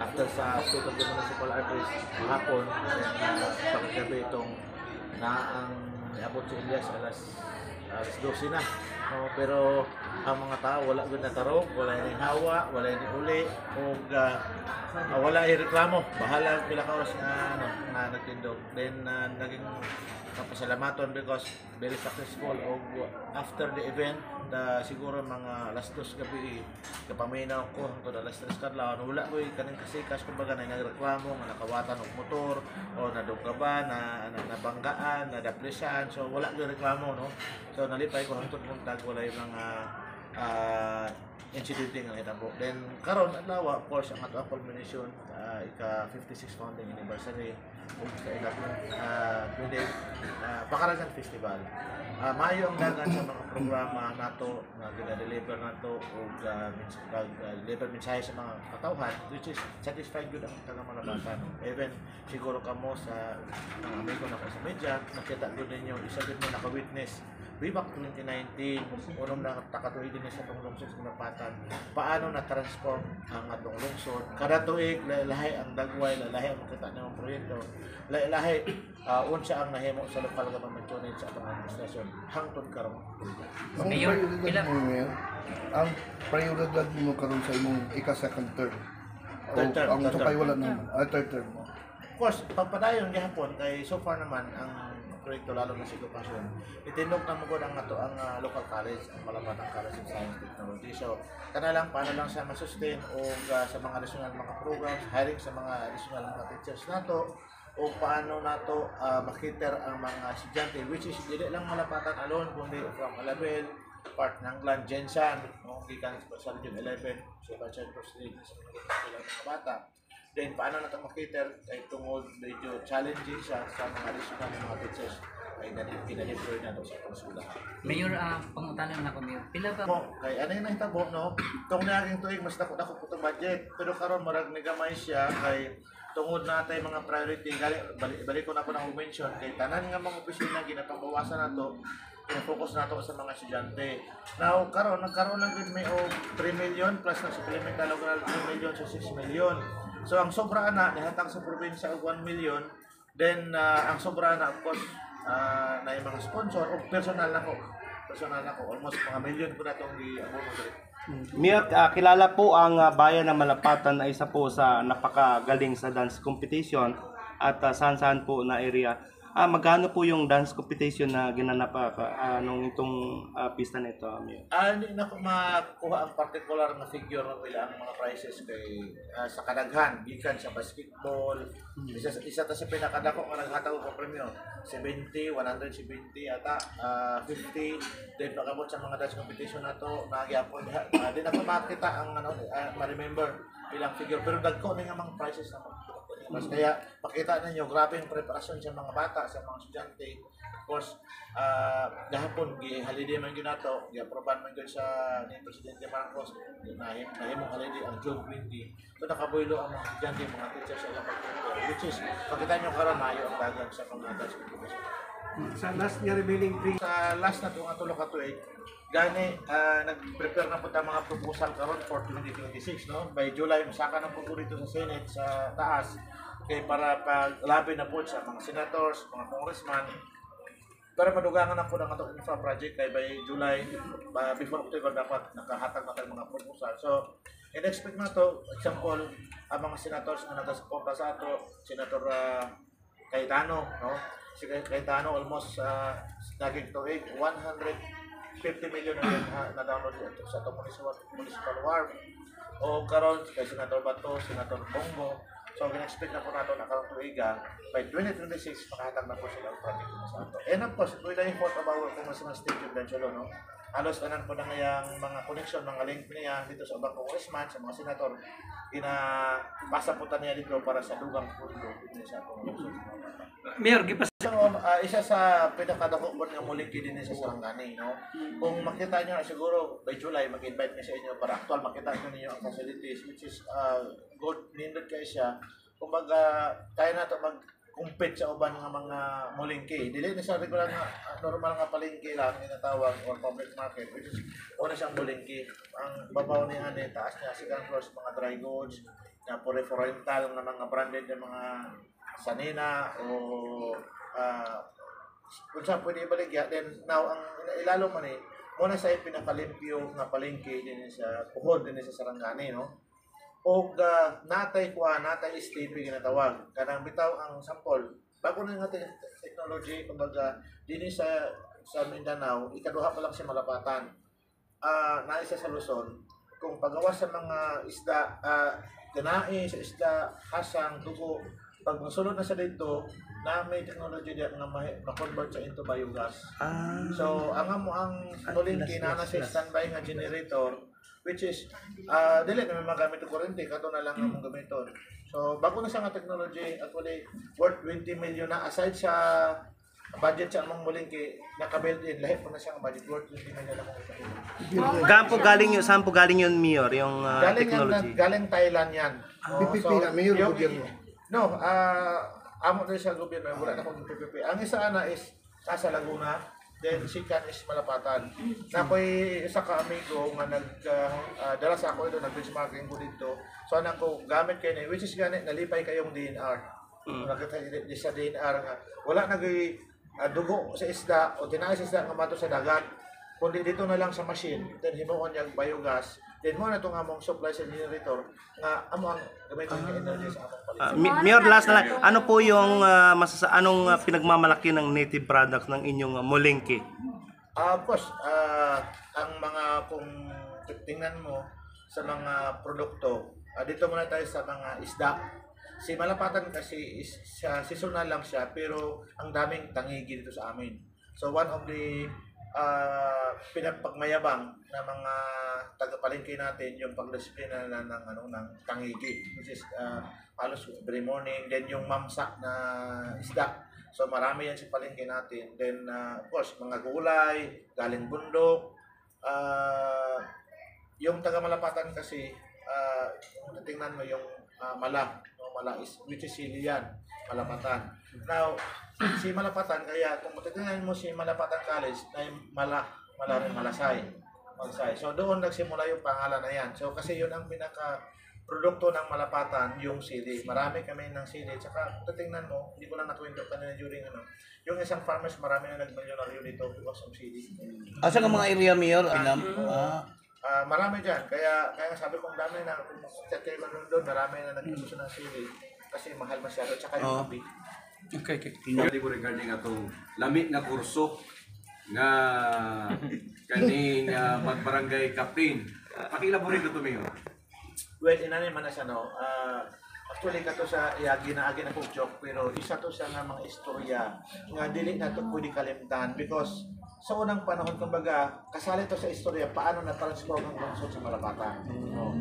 after sa State of the Municipal Address hapon, pagkagabi itong na ang iabot si Elias alas 12 na. No, pero ang mga tao wala gud natarong, wala ni hawa, wala ni uli o wala ay reklamo. Bahala pila ka oras nga nagtindog. Then naging kapasalamaton because very successful og after the event siguro mga alas 2 gabi kapaminaw ko hangtod alas 3 kadlaw wala ko kaning kasikas kumbaga na nagreklamo nga nakawatan og motor o nadunggaban nabanggaan nadaplisan so wala gyud reklamo no so nalipay ko hangtod buntag wala yung mga incidente nga hitabo. Then karon adlaw of course ang ato culmination ika 56 founding anniversary ug sa ilang Pakaragan Festival. Maayo ang dagan sa mga programa nato nga gina-deliver nato ug deliver mensahe sa mga katawhan which is satisfied gyud ang tanang mga bata. Even siguro kamo sa mga amigo na sa media nakita gyud ninyo isa gyud mo naka-witness way back 2019 unong nakatuig din sa itong lungsod sa Kinapatan paano na-transform ang atong lungsod kada tuig lahi ang dagway lahi ang makita ng proyekto lahi unsa ang nahimo sa local government unit sa atong administrasyon hangtod karon ang prioridad mo karon sa imong ika-second term ang sakay wala naman third term mo of course pagpadayon gihapon kay so far naman ang proyekto lalo na sa edukasyon. Itinok na mo ko ang ato ang local college, ang Malapatang College of Science and Technology. So, paano lang siya masustain o sa mga additional mga programs, hiring sa mga additional mga teachers nato o paano nato makiter ang mga estudyante which is dili lang Malapatan alone kundi from Alabel, part ng Glan Jensan, gikan sa Region 11, sa Bachelor Proceed sa mga bata. Then, paano natin makiter ay tungod medyo challenging siya sa mga additional mga teachers ay pinadeploy na sa pangskulahan. Mayor, pangutanan na ko, Mayor. Pila ba? Kay ano yung nahitabo, no? Itong naging tuig, mas dako po itong budget. Pero karon marag nagamay siya kay tungod natin mga priority. Balik ko na po na mention kay tanan nga mga opisina, ginapangbawasan na to focus nato sa mga estudyante. Now, nagkaroon lang din may 3 million plus na supplemental og 3 million so 6 million. So ang sobra na nihatag sa probinsya og 1 million, then ang sobra na of course na yung mga sponsor o personal na ko almost mga million ko na itong i-abono dito. Mayor, kilala po ang bayan ng Malapatan na isa po sa napakagaling sa dance competition at saan-saan po na area. Magkano po yung dance competition na ginanap nung itong pista nito, Mayor? Hindi na ko makuha ang particular na figure ng ilang mga prizes kay sa kadaghan, gikan sa basketball. Isa ta sa pinakadako nga naghatag og premyo, 70, 170 ata, 50. Then pagabot sa mga dance competition nato, nagyapon din ako makita ang ma-remember ilang figure pero dagko ni nga mga prizes na mas kaya pakita ninyo grabe yung preparasyon sa mga bata, sa mga estudyante. Of course, gahapon holiday man gyud nato, gi-aproban man gyud sa ni Presidente Marcos nahimong holiday ang June 20. So nakaboylo ang mga estudyante, mga teachers sa ilang pagtuturo. Which is, pakita nyo karon mayo ang dagan sa mga dance competition. Sa last year remaining 3 sa last na itong tulo ka tuig, gani nag-prepare na po tayo mga proposal karon for 2026 no by July masaka na po dito sa Senate sa taas kay para paglabi na po sa mga senators, mga congressman para madugangan na po ng atong infra project kay by July before October dapat nakahatag na tayo mga proposal. So in-expect na to example ang mga senators na nagasuporta sa ato, Senator Cayetano no si Cayetano almost naging tuig 150 million na download dito sa itong municipal ward o karon kay Senator Bato, Senator Bongo. So gina-expect na po nato na karong tuiga by 2026 makahatag na po sila ang project sa ato. And of course, we like report about kung sa state presidential no. Halos tanan po na ngayang mga connection, mga link niya dito sa ubang congressman, sa mga senator pasa po niya dito para sa dugang pundo dito sa atong lungsod. Mayor, gipas isa sa pinakadako po nga muling din sa Sarangani, no? Kung makita niyo siguro by July mag-invite niya sa inyo para actual makita niyo ang facilities which is good nindot kay siya. Kumbaga kaya na to mag-compete sa uban nga mga mulingki. Dili na sa regular nga normal nga palengke lang tinatawag or public market which is una siyang mulingki. Ang babaw niya taas niya second floor mga dry goods, na pure rental ng mga branded na mga Sanina o kung saan pwede ibaligya. Then now ang ilalo man muna sa pinakalimpyo nga palengke din sa Puhod din sa Sarangani, no? O natay staping ginatawag. Kanang bitaw ang sample. Bago na nga technology, kumbaga, din sa Mindanao, ikaduha pa lang si Malapatan. Naisa sa Luzon, kung pagawa sa mga isda, ganae sa isda, hasang, dugo, pag masulod na sa dito, na may technology diyan nga ma-convert sa into biogas. So, ang palengke na sa standby nga generator, which is dili na may magamit ng kuryente, kato na lang ang gamiton. So bago na siya nga technology, actually worth 20 million na aside sa budget sa among palengke, naka-build in lahat po na siya ang budget worth 20 million na Saan po galing yun, Mayor, yung technology? Galing Thailand yan. PPP na, Mayor, gobyerno. No, amo din sa gobyerno, wala na akong PPP. Ang isa na is nasa Laguna, then second is Malapatan. Na ako'y isa ka amigo nga dala sa ako ito, nag-benchmarking ko dito. So anang ko gamit kayo which is ganit, nalipay kayong DNR. Nakita sa DNR nga, wala dugo sa isda o tinay sa isda nga mato sa dagat. Kundi dito na lang sa machine, then himuon yung biogas. Then mo na itong among supply sa generator nga amo ang gamitin ng energy sa among paligid. Mayor, last na lang, ano po yung anong pinagmamalaki ng native products ng inyong palengke? Of course, ang mga kung tingnan mo sa mga produkto, dito muna tayo sa mga isda. Si Malapatan kasi seasonal lang siya, pero ang daming tangigi dito sa amin. So one of the pinagpagmayabang na mga tagapalengke natin yung pagdisiplina ng tangigi, which is halos every morning, then yung mamsa na isda. So marami yan sa palengke natin. Then of course mga gulay galing bundok. Yung taga Malapatan kasi kung tingnan mo yung mala is which is Silian, Malapatan. Now si Malapatan, kaya kung titingnan mo si Malapatan College na yung Malasay. So doon nagsimula yung pangalan na yan. So kasi yun ang pinaka produkto ng Malapatan, yung sili. Marami kami ng sili. Tsaka kung titingnan mo, hindi ko lang nakwento kanina during yung isang farmers, marami na nag-milyonaryo dito because of sili. Asa ka mga area, Mayor? Marami dyan. Kaya sabi kong dami na kung tatay ko doon, marami na nag-gusto ng sili. Kasi mahal masyado. Tsaka yung kapi. Okay. Hindi ko regarding atong lami nga kurso nga kaning magbarangay captain. Pakilaborin ko to, Mayor. Well, inanay man na siya, no? Actually, kato sa ginaagi na kong joke, pero isa to sa nga mga istorya nga dili na to pwede kalimtan because sa unang panahon, kumbaga, kasali to sa istorya paano na-transform ang lungsod sa Malapatan.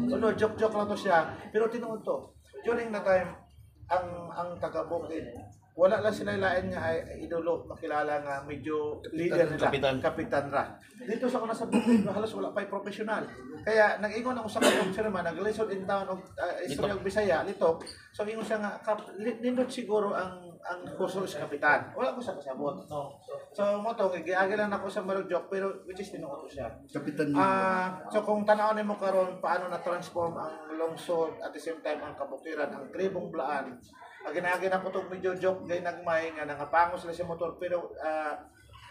So, no, joke lang to siya, pero tinuod to. During the time, ang taga-Bukid, wala lang sila ilain nga ay idolo, makilala nga medyo leader nila, kapitan ra. Dito sa una sa Bukid, halos wala pa'y profesional. Kaya nag-ingon ang usap ng chairman, nag-listen in town of Istorya of Bisaya, Litok. So ingon siya nga, nindot siguro ang kurso sa kapitan. Wala ko sa kasabot. No. So mo to, giagi lang ako sa Marugjoke, pero which is tinuot siya. Kapitan So kung tanawin mo karon paano na-transform ang lungsod at the same time ang kabukiran, ang tribong Blaan, ginagin ako itong medyo joke gay nagmay nga nangapangos sila sa motor, pero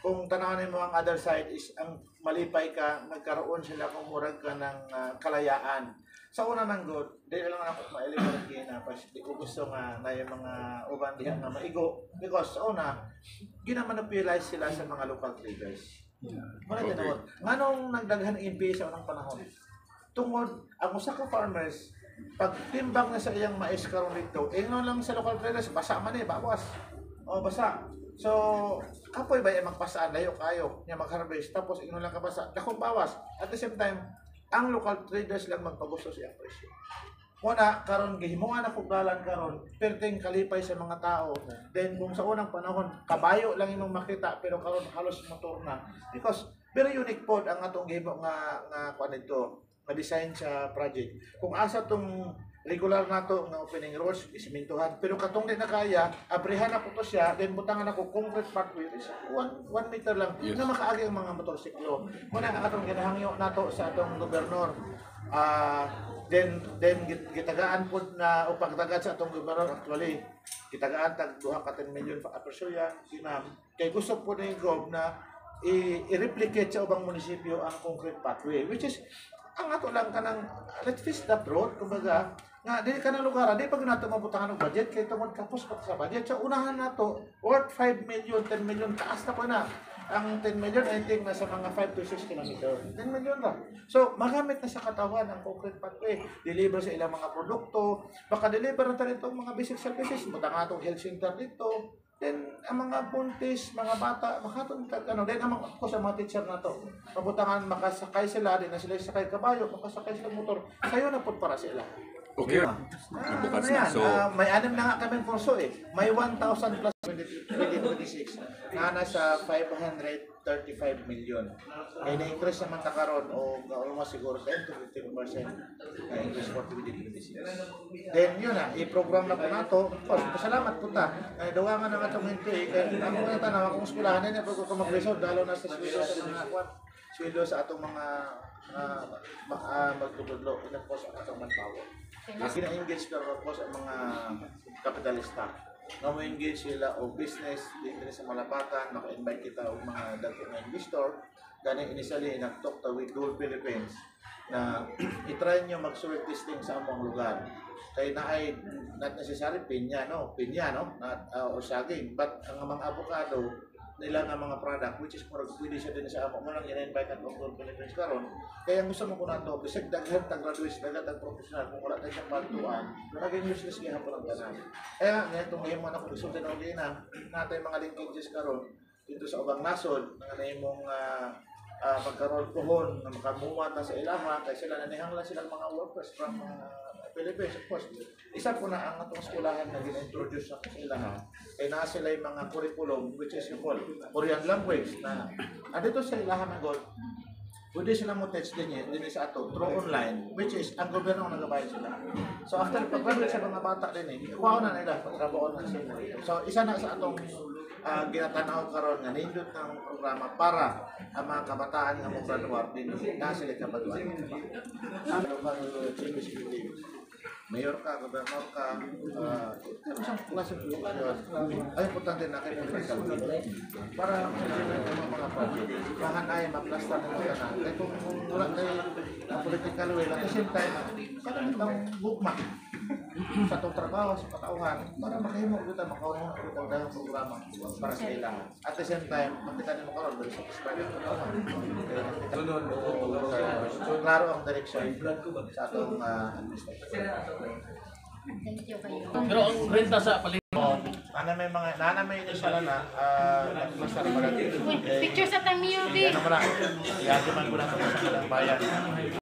kung tanawanin mo ang other side is ang malipay ka, nagkaroon sila kung murag ka ng kalayaan. Sa una ng good, di lang ako ma-eliminate na di ko gusto nga na yung mga uban diha nga maigo because sa una, ginamanipulate sila sa mga local traders. Muna din ako. Nganong nagdaghan NPA sa unang panahon? Tungod, ang usa ka farmers, pag timbang na sa iyang mais karon dito, ingon lang sa local traders, basa man bawas. O basa. So, kapoy ba yung magpasaan, layo kayo, niya mag-harvest, tapos ingon lang kabasa, dakong bawas. At the same time, ang local traders lang magpagusto sa iyang presyo. Muna, karon gihimungan na pugdalan karon, perting kalipay sa mga tao. Then, kung sa unang panahon, kabayo lang imong makita, pero karon halos motor na. Because, very unique pod ang atong gihimo nga kuan ito, ma-design sa project. Kung asa tong regular nato nga opening roads, isimintuhan. Pero katong di na kaya, abrihan ako to siya, then butangan ako concrete pathway. 1 meter lang, na makaagi ang mga motorsiklo. Muna, atong ginahangyo nato sa atong gobernador. Then gitagaan po na o pagtagaan sa atong gobernador actually gitagaan tag 2 ka 10 million apersoya kinam kay gusto po ni Gob na i-replicate sa ubang munisipyo ang concrete pathway which is ang ato lang kanang let's fix that road kumbaga nga dili kanang lugar di pag nato mabutangan og budget kay tungod kapos pa sa budget sa unahan nato worth 5 million 10 million taas na po na ang 10 million I think nasa mga 5 to 6 kilometer 10 million ra so magamit na sa katawan ang concrete pathway deliver sa ilang mga produkto baka deliver na tayo itong mga basic services mutang atong health center dito then ang mga buntis mga bata makatong ano then ang mga sa mga teacher na to mabutangan makasakay sila din na sila sakay kabayo makasakay sila motor sayo na po para sila. Okay. Bukas na. So, may 6 na nga kaming kurso eh. May 1,000 plus 2026 na nasa 535 million. Kaya na-increase naman na karon o almost siguro 10 to 15% na increase for 2026. Then yun na, i-program na po nato. Of course, pasalamat po ta. Dawangan na nga itong hinto eh. Kaya ako nga tanaw, akong skulahan na pag ako mag-resort, dalo na sa sweldo sa atong mga magtutudlo. Ina po sa atong manpower. Gina-engage ka po sa mga kapitalista. Nga mo engage sila o business dito sa Malapatan, maka-invite kita o mga dagdag na investor. Gani initially nag-talk to with Gold Philippines na i-try nyo mag-soil testing sa among lugar. Kaya na ay not necessary pinya no, o saging, but ang mga avocado nila nga mga product which is murag pwede siya din sa amo mo lang ina-invite ang Gold Philippines karon kaya gusto mo ko na to bisag daghan tag graduates daghan tag professional kung wala tayo sa pantuan naging useless gyapon ang tanan kaya nga itong imo na kung gusto din na natay mga linkages karon dito sa ubang nasod nga nahimong magkaroon pohon na makamuwat na sa ilaha kay sila nanihanglan silang mga workers from Philippines, of course. Isa po na ang atong skulahan na gina-introduce sa ilaha kay naa sila yung mga curriculum which is yung Korean language na dito sa ilaha ng Gold pwede sila mo teach din sa ato through online which is ang gobyerno ang nagabayad sila. So after pag-graduate sa mga bata din kuha na nila pagtrabaho na sila. So isa na sa atong ginatanaw karon nga nindot ng programa para ang mga kabataan nga mo graduate din na sila kabataan. Mayor ka, gobernador ka, isang klase ng edukasyon. Ay, importante na kayo political will. Para mga project, bahan ay maplastar ng mga na. Kaya kung wala kayo political will, at the same time, parang itong bookmark sa itong trabaho, sa katauhan, para makahimog kita, makahimog kita dahil programa para sa ilangan. At the same time, makita niyo makaroon, dahil sa prescribed ng katauhan. So, klaro ang direction sa itong administration. Thank you kayo. Pero ang renta sa palit Nana may initial na nagplastar pa natin. Picture sa Tamiyo, Ano mo na, i-aduman ko na sa bayan.